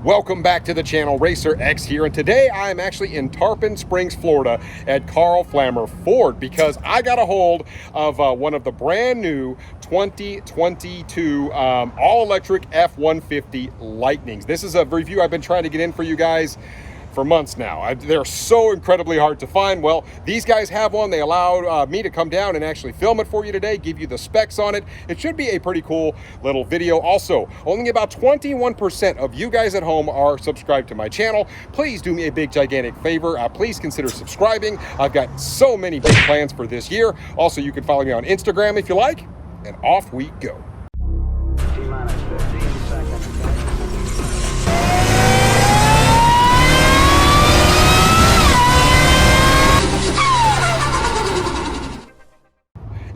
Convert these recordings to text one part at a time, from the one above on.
Welcome back to the channel. Racer X here, and today I am actually in Tarpon Springs, Florida at Karl Flammer Ford because I got a hold of one of the brand new 2022 all-electric F-150 Lightnings. This is a review I've been trying to get in for you guys for months now. They're so incredibly hard to find. Well, these guys have one. They allowed me to come down and actually film it for you today, give you the specs on it. It should be a pretty cool little video. Also, only about 21% of you guys at home are subscribed to my channel. Please do me a big gigantic favor. Please consider subscribing. I've got so many big plans for this year. Also, you can follow me on Instagram if you like, and off we go. T-minus 15 seconds.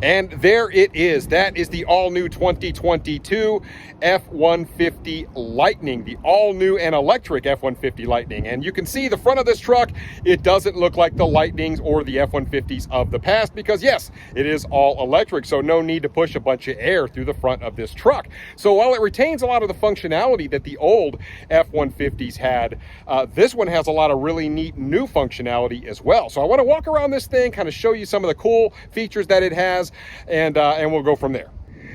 And there it is. That is the all-new 2022 F-150 Lightning, the all-new and electric F-150 Lightning. And you can see the front of this truck, it doesn't look like the Lightnings or the F-150s of the past because, yes, it is all electric, so no need to push a bunch of air through the front of this truck. So while it retains a lot of the functionality that the old F-150s had, this one has a lot of really neat new functionality as well. So I want to walk around this thing, kind of show you some of the cool features that it has, and we'll go from there.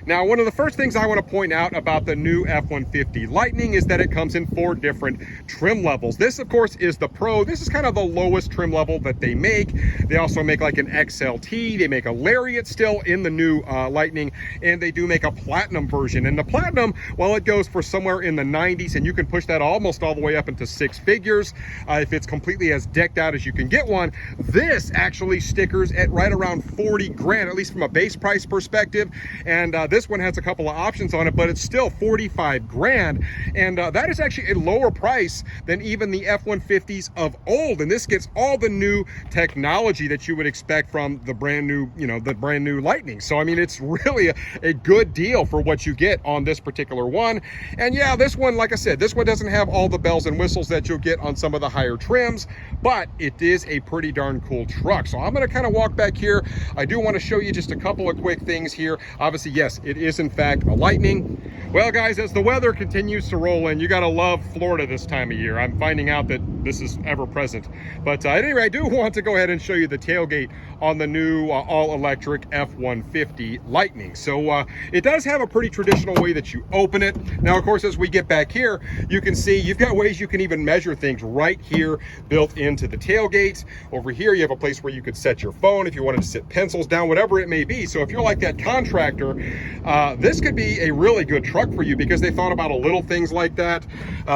Now, one of the first things I want to point out about the new F-150 Lightning is that it comes in 4 different trim levels. This, of course, is the Pro. This is kind of the lowest trim level that they make. They also make like an XLT. They make a Lariat still in the new Lightning, and they do make a Platinum version. And the Platinum, well, it goes for somewhere in the 90s, and you can push that almost all the way up into 6 figures if it's completely as decked out as you can get one. This actually stickers at right around 40 grand, at least from a base price perspective. And this one has a couple of options on it, but it's still 45 grand. And that is actually a lower price than even the F-150s of old. And this gets all the new technology that you would expect from the brand new, the brand new Lightning. So, I mean, it's really a good deal for what you get on this particular one. And yeah, this one, like I said, this one doesn't have all the bells and whistles that you'll get on some of the higher trims, but it is a pretty darn cool truck. So I'm going to kind of walk back here. I do want to show you just a couple of quick things here. Obviously, yes, it is in fact a Lightning. Well, guys, as the weather continues to roll in, you gotta love Florida this time of year. I'm finding out that this is ever present. But at any rate, I do want to go ahead and show you the tailgate on the new all-electric F-150 Lightning. So it does have a pretty traditional way that you open it. Now, of course, as we get back here, you can see you've got ways you can even measure things right here built into the tailgate. Over here, you have a place where you could set your phone if you wanted to sit pencils down, whatever it may be. So if you're like that contractor, this could be a really good truck for you because they thought about a little things like that.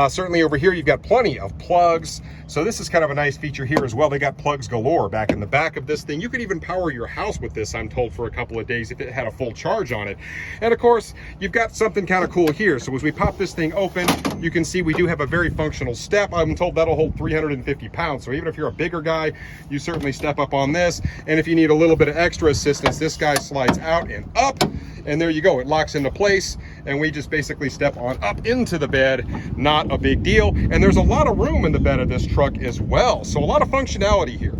Certainly over here, you've got plenty of plugs. So this is kind of a nice feature here as well. They got plugs galore back in the back of this thing. You could even power your house with this, I'm told, for a couple of days if it had a full charge on it. And of course, you've got something kind of cool here. So as we pop this thing open, you can see we do have a very functional step. I'm told that'll hold 350 pounds. So even if you're a bigger guy, you certainly step up on this. And if you need a little bit of extra assistance, this guy slides out and up. And there you go, it locks into place, and we just basically step on up into the bed. Not a big deal. And there's a lot of room in the bed of this truck as well. So a lot of functionality here.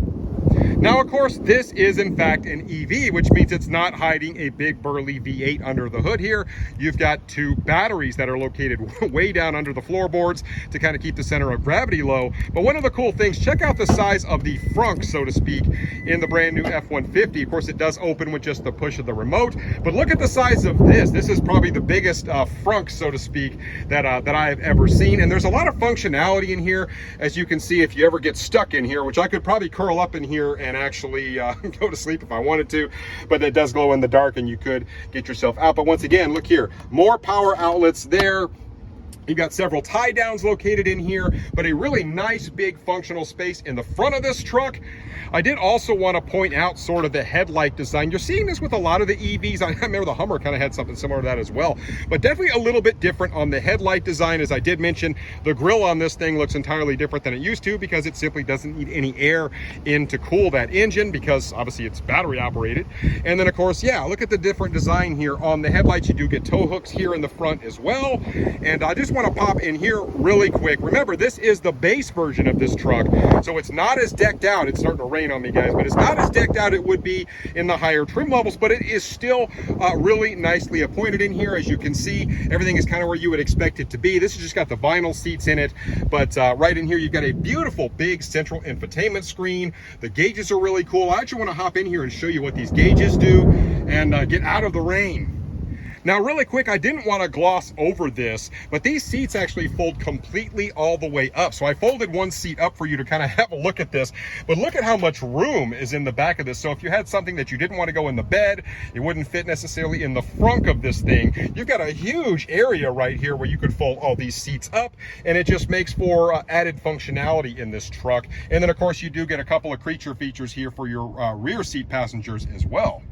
Now, of course, this is in fact an EV, which means it's not hiding a big burly V8 under the hood here. You've got 2 batteries that are located way down under the floorboards to kind of keep the center of gravity low. But one of the cool things, check out the size of the frunk, so to speak, in the brand new F-150. Of course, it does open with just the push of the remote, but look at the size of this. This is probably the biggest frunk, so to speak, that I have ever seen. And there's a lot of functionality in here, as you can see, if you ever get stuck in here, which I could probably curl up in here and actually go to sleep if I wanted to, but it does glow in the dark and you could get yourself out. But once again, look here, more power outlets there. You've got several tie downs located in here, but a really nice big functional space in the front of this truck. I did also want to point out sort of the headlight design. You're seeing this with a lot of the EVs. I remember the Hummer kind of had something similar to that as well, but definitely a little bit different on the headlight design. As I did mention, the grill on this thing looks entirely different than it used to because it simply doesn't need any air in to cool that engine because obviously it's battery operated. And then of course, yeah, look at the different design here on the headlights. You do get tow hooks here in the front as well. And I just want to pop in here really quick. Remember, this is the base version of this truck, so it's not as decked out. It's starting to rain on me, guys, but it's not as decked out it would be in the higher trim levels, but it is still really nicely appointed in here. As you can see, everything is kind of where you would expect it to be. This has just got the vinyl seats in it, but right in here, you've got a beautiful big central infotainment screen. The gauges are really cool. I actually want to hop in here and show you what these gauges do and get out of the rain. Now, really quick, I didn't want to gloss over this, but these seats actually fold completely all the way up. So I folded one seat up for you to kind of have a look at this, but look at how much room is in the back of this. So if you had something that you didn't want to go in the bed, it wouldn't fit necessarily in the front of this thing. You've got a huge area right here where you could fold all these seats up, and it just makes for added functionality in this truck. And then of course you do get a couple of creature features here for your rear seat passengers as well.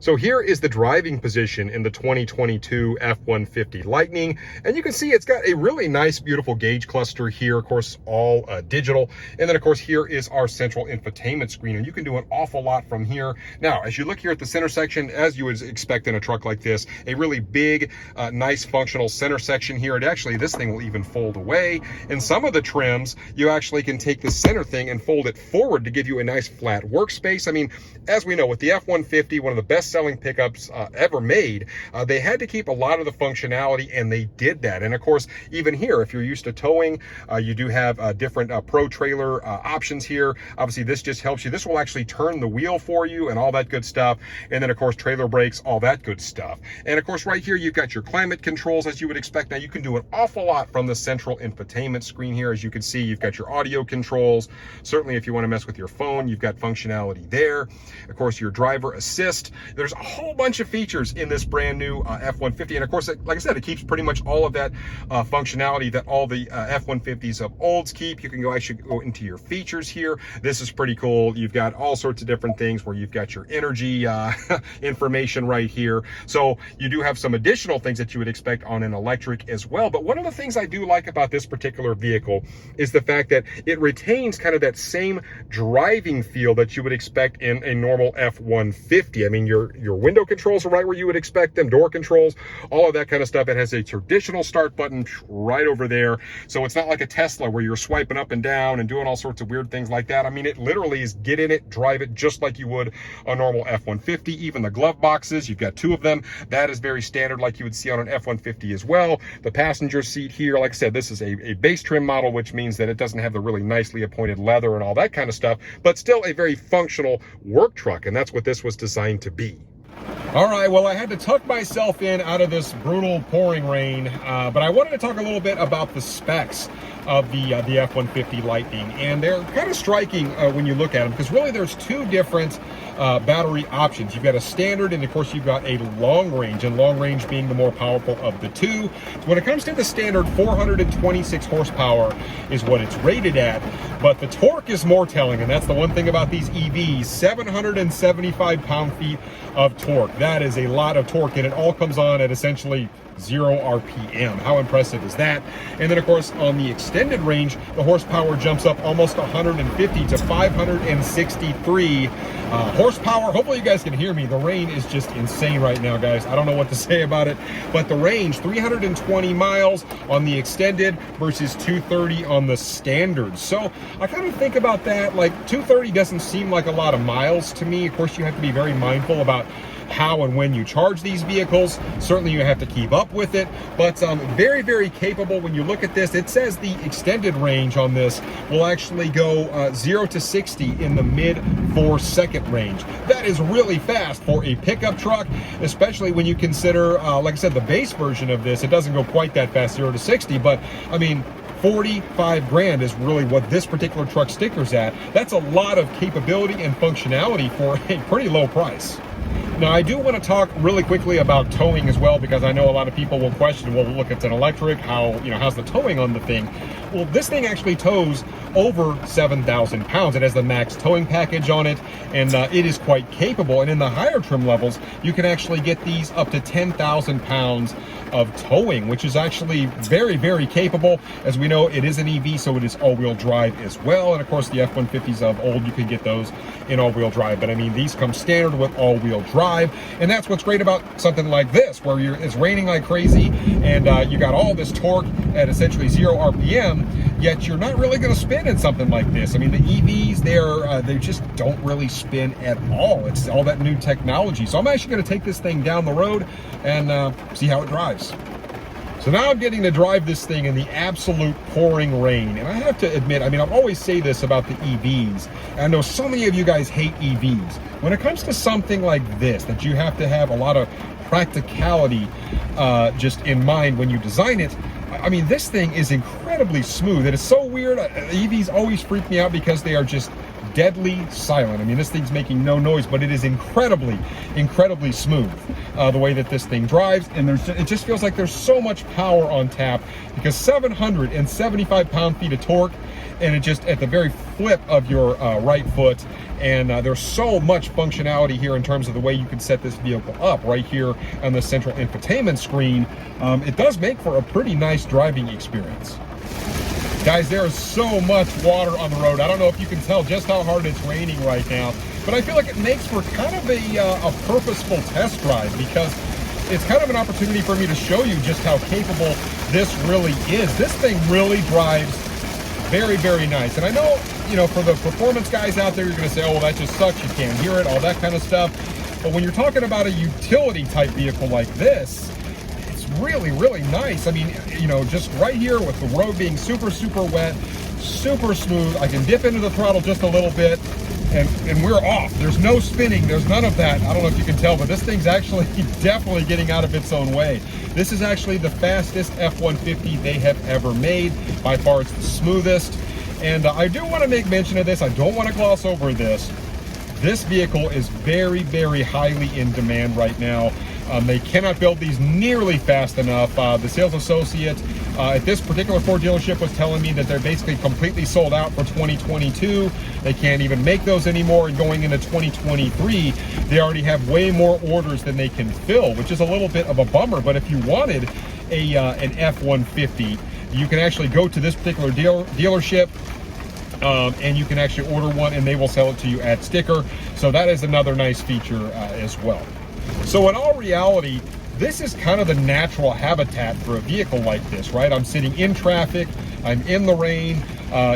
So here is the driving position in the 2022 F150 Lightning. And you can see it's got a really nice, beautiful gauge cluster here, of course, all digital. And then of course, here is our central infotainment screen, and you can do an awful lot from here. Now, as you look here at the center section, as you would expect in a truck like this, a really big, nice functional center section here. And actually, this thing will even fold away. In some of the trims, you actually can take the center thing and fold it forward to give you a nice flat workspace. I mean, as we know, with the F150, one of the best selling pickups ever made, they had to keep a lot of the functionality, and they did that. And of course, even here, if you're used to towing, you do have different pro trailer options here. Obviously, this just helps you. This will actually turn the wheel for you and all that good stuff. And then of course, trailer brakes, all that good stuff. And of course, right here, you've got your climate controls, as you would expect. Now, you can do an awful lot from the central infotainment screen here. As you can see, you've got your audio controls. Certainly, if you want to mess with your phone, you've got functionality there. Of course, your driver assist. There's a whole bunch of features in this brand new F-150. And of course, like I said, it keeps pretty much all of that functionality that all the F-150s of olds keep. You can actually go into your features here. This is pretty cool. You've got all sorts of different things where you've got your energy information right here. So you do have some additional things that you would expect on an electric as well. But one of the things I do like about this particular vehicle is the fact that it retains kind of that same driving feel that you would expect in a normal F-150. I mean, your window controls are right where you would expect them, door controls, all of that kind of stuff. It has a traditional start button right over there. So it's not like a Tesla where you're swiping up and down and doing all sorts of weird things like that. I mean, it literally is get in it, drive it just like you would a normal F-150. Even the glove boxes, you've got two of them. That is very standard like you would see on an F-150 as well. The passenger seat here, like I said, this is a base trim model, which means that it doesn't have the really nicely appointed leather and all that kind of stuff, but still a very functional work truck. And that's what this was designed to be. All right, well, I had to tuck myself in out of this brutal pouring rain, but I wanted to talk a little bit about the specs of the F-150 Lightning, and they're kind of striking when you look at them, because really there's two different battery options. You've got a standard, and of course you've got a long range, and long range being the more powerful of the two. When it comes to the standard, 426 horsepower is what it's rated at, but the torque is more telling, and that's the one thing about these EVs, 775 pound-feet of torque. That is a lot of torque, and it all comes on at essentially 0 RPM. How impressive is that? And then of course on the extended range, the horsepower jumps up almost 150 to 563 horsepower. Hopefully you guys can hear me. The rain is just insane right now, guys. I don't know what to say about it, but the range, 320 miles on the extended versus 230 on the standard. So I kind of think about that, like 230 doesn't seem like a lot of miles to me. Of course, you have to be very mindful about how and when you charge these vehicles. Certainly you have to keep up with it, but very, very capable. When you look at this, it says the extended range on this will actually go 0 to 60 in the mid 4-second range. That is really fast for a pickup truck, especially when you consider, like I said, the base version of this, it doesn't go quite that fast, 0 to 60, but I mean, 45 grand is really what this particular truck stickers at. That's a lot of capability and functionality for a pretty low price. Now, I do want to talk really quickly about towing as well, because I know a lot of people will question, well, look, it's an electric, how's the towing on the thing? Well, this thing actually tows over 7,000 pounds. It has the max towing package on it, and it is quite capable. And in the higher trim levels, you can actually get these up to 10,000 pounds of towing, which is actually very, very capable. As we know, it is an EV, so it is all-wheel drive as well. And of course, the F-150s of old, you can get those in all-wheel drive. But I mean, these come standard with all-wheel drive. And that's what's great about something like this, where it's raining like crazy, and you got all this torque at essentially 0 RPM, yet you're not really going to spin in something like this. I mean, the EVs, they just don't really spin at all. It's all that new technology. So I'm actually going to take this thing down the road and see how it drives. So now I'm getting to drive this thing in the absolute pouring rain. And I have to admit, I mean, I always say this about the EVs. And I know so many of you guys hate EVs. When it comes to something like this, that you have to have a lot of practicality just in mind when you design it, I mean, this thing is incredibly smooth. It is so weird. EVs always freak me out because they are just deadly silent. I mean, this thing's making no noise, but it is incredibly, incredibly smooth the way that this thing drives. And it just feels like there's so much power on tap, because 775 pound-feet of torque, and it just at the very flip of your right foot. And there's so much functionality here in terms of the way you can set this vehicle up right here on the central infotainment screen. It does make for a pretty nice driving experience. Guys, there is so much water on the road. I don't know if you can tell just how hard it's raining right now, but I feel like it makes for kind of a purposeful test drive, because it's kind of an opportunity for me to show you just how capable this really is. This thing really drives very, very nice. And I know, you know, for the performance guys out there, you're going to say, oh, well, that just sucks. You can't hear it, all that kind of stuff. But when you're talking about a utility type vehicle like this, it's really, really nice. I mean, you know, just right here with the road being super, super wet, super smooth, I can dip into the throttle just a little bit, and we're off. There's no spinning. There's none of that. I don't know if you can tell, but this thing's actually definitely getting out of its own way. This is actually the fastest F-150 they have ever made. By far, it's the smoothest. And I do want to make mention of this. I don't want to gloss over this. This vehicle is very, very highly in demand right now. They cannot build these nearly fast enough. The sales associate at this particular Ford dealership was telling me that they're basically completely sold out for 2022. They can't even make those anymore. And going into 2023, they already have way more orders than they can fill, which is a little bit of a bummer. But if you wanted an F-150, you can actually go to this particular dealership, and you can actually order one, and they will sell it to you at sticker. So that is another nice feature as well. So in all reality, this is kind of the natural habitat for a vehicle like this, right? I'm sitting in traffic, I'm in the rain.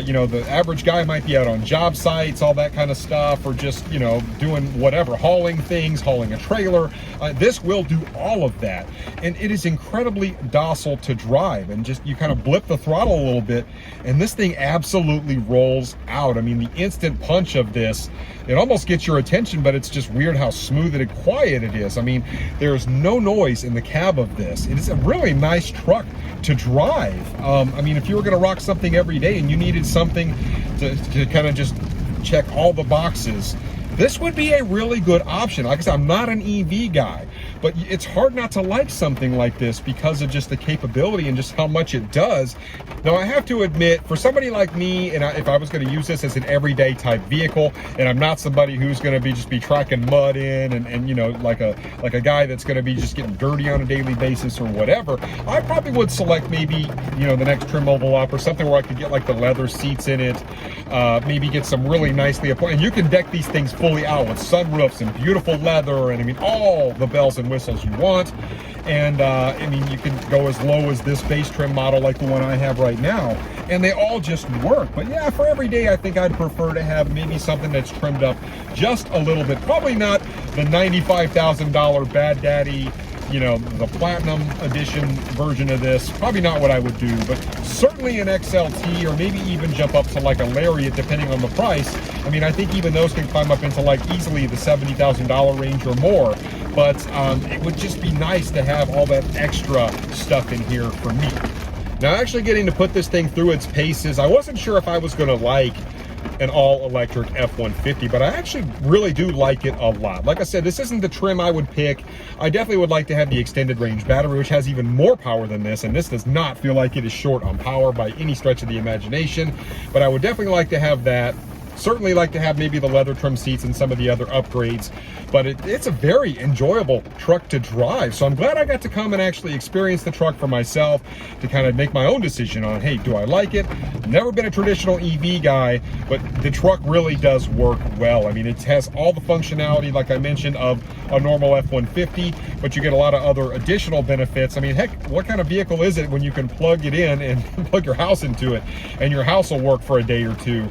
You know, the average guy might be out on job sites, all that kind of stuff, or just, you know, doing whatever, hauling things, hauling a trailer. This will do all of that. And it is incredibly docile to drive, and just, you kind of blip the throttle a little bit, and this thing absolutely rolls out. I mean, the instant punch of this, it almost gets your attention, but it's just weird how smooth and quiet it is. I mean, there's no noise in the cab of this. It is a really nice truck to drive. I mean, if you were going to rock something every day and you needed something to kind of just check all the boxes, this would be a really good option. Like I said, I'm not an EV guy, but it's hard not to like something like this because of just the capability and just how much it does. Now, I have to admit, for somebody like me, and if I was going to use this as an everyday type vehicle, and I'm not somebody who's going to be tracking mud in, and you know, like a guy that's going to be just getting dirty on a daily basis or whatever, I probably would select maybe, you know, the next trim level up, or something where I could get like the leather seats in it, maybe get some really nicely appointed. And you can deck these things fully out with sunroofs and beautiful leather, and I mean, all the bells and whistles you want. And I mean, you can go as low as this base trim model like the one I have right now, and they all just work. But yeah, for every day, I think I'd prefer to have maybe something that's trimmed up just a little bit. Probably not the $95,000 Bad Daddy, you know, the Platinum Edition version of this. Probably not what I would do, but certainly an XLT, or maybe even jump up to like a Lariat, depending on the price. I mean, I think even those can climb up into like easily the $70,000 range or more. But it would just be nice to have all that extra stuff in here for me. Now, actually getting to put this thing through its paces, I wasn't sure if I was going to like an all-electric F-150, but I actually really do like it a lot. Like I said, this isn't the trim I would pick. I definitely would like to have the extended range battery, which has even more power than this, and this does not feel like it is short on power by any stretch of the imagination, but I would definitely like to have that. Certainly like to have maybe the leather trim seats and some of the other upgrades, but it's a very enjoyable truck to drive. So I'm glad I got to come and actually experience the truck for myself to kind of make my own decision on, hey, do I like it? Never been a traditional EV guy, but the truck really does work well. I mean, it has all the functionality, like I mentioned, of a normal F-150, but you get a lot of other additional benefits. I mean, heck, what kind of vehicle is it when you can plug it in and plug your house into it and your house will work for a day or two?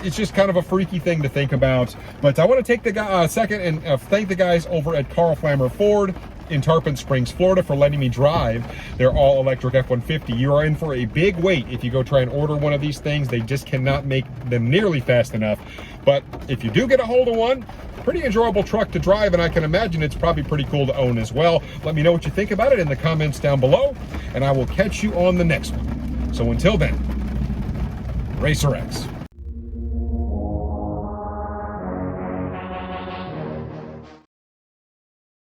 It's just kind of a freaky thing to think about. But I want to take the second and thank the guys over at Karl Flammer Ford in Tarpon Springs, Florida, for letting me drive their all-electric F-150. You are in for a big wait if you go try and order one of these things. They just cannot make them nearly fast enough. But if you do get a hold of one, pretty enjoyable truck to drive, and I can imagine it's probably pretty cool to own as well. Let me know what you think about it in the comments down below, and I will catch you on the next one. So until then, Racer X.